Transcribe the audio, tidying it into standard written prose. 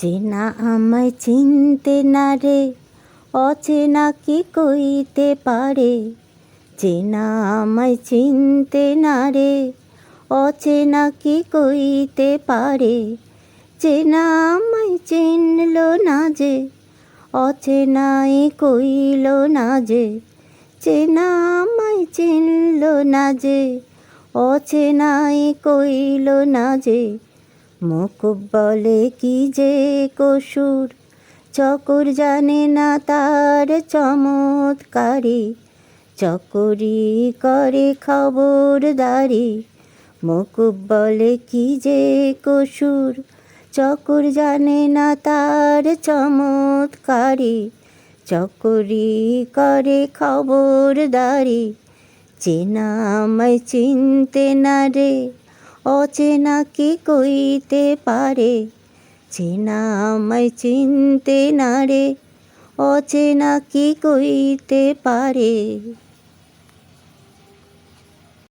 চেনা আমায় চিনতে না রে, অচেনা কি কইতে পারে। চেনা আমায় চিনতে না রে, অচেনা কি কইতে পারে। চেনা আমায় চিনল না যে, অচেনাই কইল না যে। চেনা আমায় চিনল না যে, অচেনাই কইল না যে। মুখ বলে কি যে কসুর, চকর জানে না তার চমৎকারী। চকরি করে খবরদারি। মুখ বলে কি যে কসুর, চকর জানে না তার চমৎকারী। চকরি করে খবরদারি। চেনা আমায় চিনতে না রে, অচেনা কি কইতে পারে। চেনা আমায় চিনতে না রে, অচেনা কি কইতে পারে।